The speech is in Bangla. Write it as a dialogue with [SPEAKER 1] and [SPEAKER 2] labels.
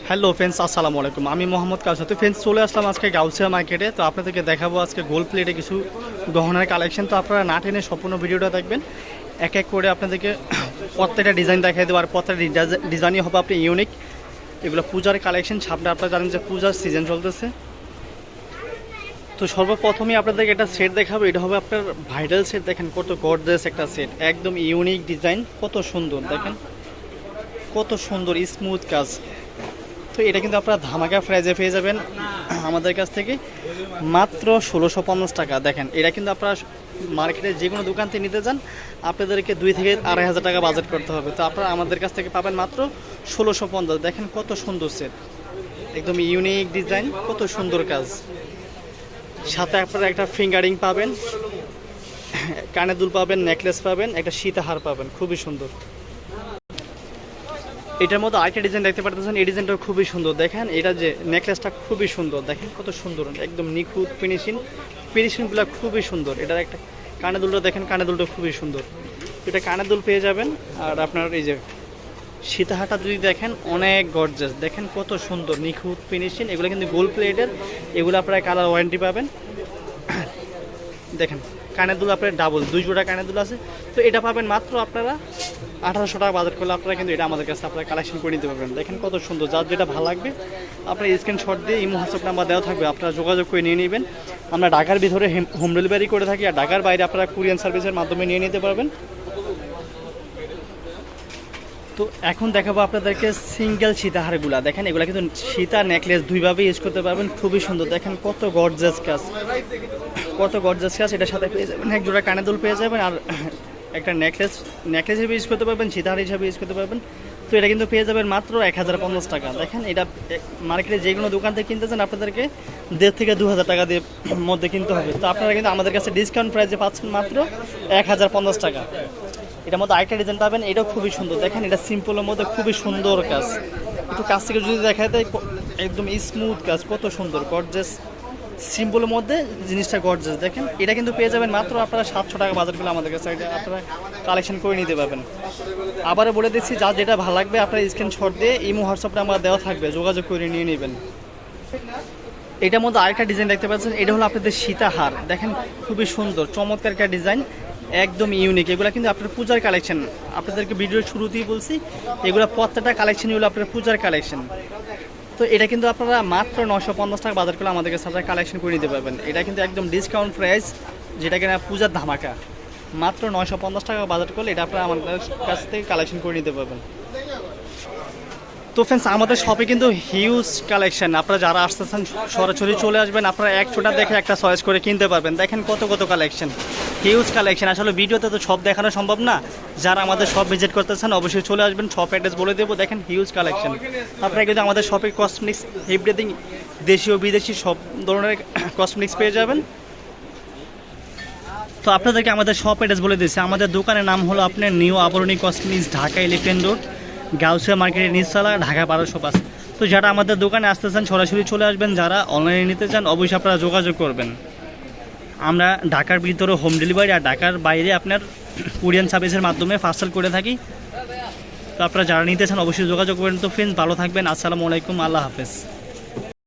[SPEAKER 1] হ্যালো ফ্রেন্ডস, আসসালামু আলাইকুম। আমি মোহাম্মদ কাউসার। তো ফ্রেন্ডস, চলে আসলাম আজকে গাউসিয়া মার্কেটে। তো আপনাদেরকে দেখাবো আজকে গোল্ড প্লেটে কিছু গহনার কালেকশন। তো আপনারা না টেনে সম্পূর্ণ ভিডিওটা দেখবেন। এক এক করে আপনাদেরকে প্রত্যেকটা ডিজাইন দেখাই দেবো, আর প্রত্যেকটা ডিজাইনই হবে আপনি ইউনিক। এগুলো পূজার কালেকশন, সামনে আপনারা জানেন যে পূজার সিজন চলতেছে। তো সর্বপ্রথমে আপনাদেরকে একটা সেট দেখাবো। এটা হবে আপনার ভাইরাল সেট। দেখেন কত গর্জিয়াস একটা সেট, একদম ইউনিক ডিজাইন, কত সুন্দর দেখেন, কত সুন্দর স্মুথ কাজ। তো এটা কিন্তু আপনারা ধামাকা প্রাইজে পেয়ে যাবেন আমাদের কাছ থেকে মাত্র 1650 টাকা। দেখেন এটা কিন্তু আপনারা মার্কেটে যে কোনো দোকান থেকে নিতে যান আপনাদেরকে 2 থেকে 2500 টাকা বাজেট করতে হবে। তো আপনারা আমাদের কাছ থেকে পাবেন মাত্র 1650। দেখেন কত সুন্দর সেট, একদম ইউনিক ডিজাইন, কত সুন্দর কাজ। সাথে আপনারা একটা ফিঙ্গারিং পাবেন, কানে দুল পাবেন, নেকলেস পাবেন, একটা সীতাহার পাবেন, খুবই সুন্দর। এটার মধ্যে আরেকটা ডিজাইন দেখতে পারতেছেন, এই ডিজাইনটা খুবই সুন্দর। দেখেন এটা যে নেকলেসটা খুবই সুন্দর, দেখেন কত সুন্দর, একদম নিখুঁত ফিনিশিংগুলো খুবই সুন্দর। এটার একটা কানে দুলটা দেখেন, কানে দুলটা খুবই সুন্দর। এটা কানে দুল পেয়ে যাবেন। আর আপনার এই যে সীতাহারটা যদি দেখেন, অনেক গর্জাস, দেখেন কত সুন্দর নিখুঁত ফিনিশিং। এগুলো কিন্তু গোল্ড প্লেটের, এগুলো আপনারা কালার ওয়ারেন্টি পাবেন। দেখেন কানের দুল আপনার ডাবল 2 জোড়া কানের দুল আছে। তো এটা পাবেন মাত্র আপনারা 1800 টাকা বাজার করলে আপনারা কিন্তু এটা আমাদের কাছে আপনারা কালেকশন করে নিতে পারবেন। দেখেন কত সুন্দর, যার যেটা ভালো লাগবে আপনার স্ক্রিনশট দিয়ে ইমো হোয়াটসঅ্যাপ নাম্বার দেওয়া থাকবে, আপনারা যোগাযোগ করে নিয়ে নেবেন। আমরা ঢাকার ভিতরে হোম ডেলিভারি করে থাকি, আর ঢাকার বাইরে আপনারা কুরিয়ার সার্ভিসের মাধ্যমে নিয়ে নিতে পারবেন। তো এখন দেখাবো আপনাদেরকে সিঙ্গেল সীতাহারগুলা। দেখেন এগুলা কিন্তু সীতা নেকলেস দুইভাবে ইউজ করতে পারবেন, খুবই সুন্দর। দেখেন কত গর্জাস কাজ, কত গর্জাস কাজ। এটার সাথে পেয়ে যাবেন এক জোড়া কানে দুল পেয়ে যাবেন, আর একটা নেকলেস হিসেবে ইউজ করতে পারবেন, সীতাহার হিসাবে ইউজ করতে পারবেন। তো এটা কিন্তু পেয়ে যাবেন মাত্র 1050 টাকা। দেখেন এটা মার্কেটে যে কোনো দোকান থেকে কিনতে চান আপনাদেরকে 1.5 থেকে 2000 টাকা দিয়ে মধ্যে কিনতে হবে। তো আপনারা কিন্তু আমাদের কাছে ডিসকাউন্ট প্রাইসে পাচ্ছেন মাত্র 1050 টাকা। এটার মধ্যে আরেকটা ডিজাইন পাবেন, এটাও খুবই সুন্দর। দেখেন এটা সিম্পলের মধ্যে খুবই সুন্দর কাজ। একটু কাছ থেকে যদি দেখা যায় একদম স্মুথ কাজ, কত সুন্দর গর্জাস, সিম্পলের মধ্যে জিনিসটা গর্জাস। দেখেন এটা কিন্তু পেয়ে যাবেন মাত্র আপনারা 700 টাকা বাজার করলে আমাদের কাছে এটা আপনারা কালেকশন করে নিতে পারবেন। আবারও বলে দিচ্ছি, যার যেটা ভালো লাগবে আপনার স্ক্রিনশট দিয়ে ইমো হোয়াটসঅ্যাপে আমরা দেওয়া থাকবে, যোগাযোগ করে নিয়ে নেবেন। এটার মধ্যে আরেকটা ডিজাইন দেখতে পাচ্ছেন, এটা হলো আপনাদের সীতাহার। দেখেন খুবই সুন্দর চমৎকার একটা ডিজাইন, একদম ইউনিক। এগুলো কিন্তু আপনার পূজার কালেকশন, আপনাদেরকে ভিডিওর শুরুতেই বলছি এগুলো প্রত্যেকটা কালেকশন হলো আপনার পূজার কালেকশন। তো এটা কিন্তু আপনারা মাত্র 950 টাকা বাজার করলে আমাদের কাছে আপনারা কালেকশন করে নিতে পারবেন। এটা কিন্তু একদম ডিসকাউন্ট প্রাইস, যেটা কিনা পূজার ধামাকা। মাত্র 950 টাকা বাজার করলে এটা আপনারা আমাদের কাছ থেকে কালেকশন করে নিতে পারবেন। তো ফ্রেন্ডস, আমাদের শপে কিন্তু হিউজ কালেকশন। আপনারা যারা আসতেছেন সরাসরি চলে আসবেন, আপনারা এক ছোটা দেখে একটা চয়েস করে কিনতে পারবেন। দেখেন কত কত কালেকশন, হিউজ কালেকশন। আসলে ভিডিওতে তো সব দেখানো সম্ভব না, যারা আমাদের শপ ভিজিট করতেছেন অবশ্যই চলে আসবেন। শপ অ্যাড্রেস বলে দেবো। দেখেন হিউজ কালেকশন। আপনারা কিন্তু আমাদের শপে কসমেটিক্স এভরিথিং, দেশীয় বিদেশি সব ধরনের কসমেটিক্স পেয়ে যাবেন। তো আপনাদেরকে আমাদের শপ অ্যাড্রেস বলে দিচ্ছি। আমাদের দোকানের নাম হলো আপনার নিউ আবরণী cosmetics, Dhaka elephant road, Gausia মার্কেটের নিচতলা, ঢাকা 1205। তো যারা আমাদের দোকানে আসতে চান সরাসরি চলে আসবেন, যারা অনলাইনে নিতে চান অবশ্যই আপনারা যোগাযোগ করবেন। আমরা ঢাকার ভিতরে হোম ডেলিভারি, আর ঢাকার বাইরে আপনার কুরিয়ার সার্ভিসের মাধ্যমে পার্সেল করে থাকি। তো আপনারা যারা নিতে চান অবশ্যই যোগাযোগ করবেন। তো ফ্রেন্ডস, ভালো থাকবেন। আসসালামু আলাইকুম, আল্লাহ হাফেজ।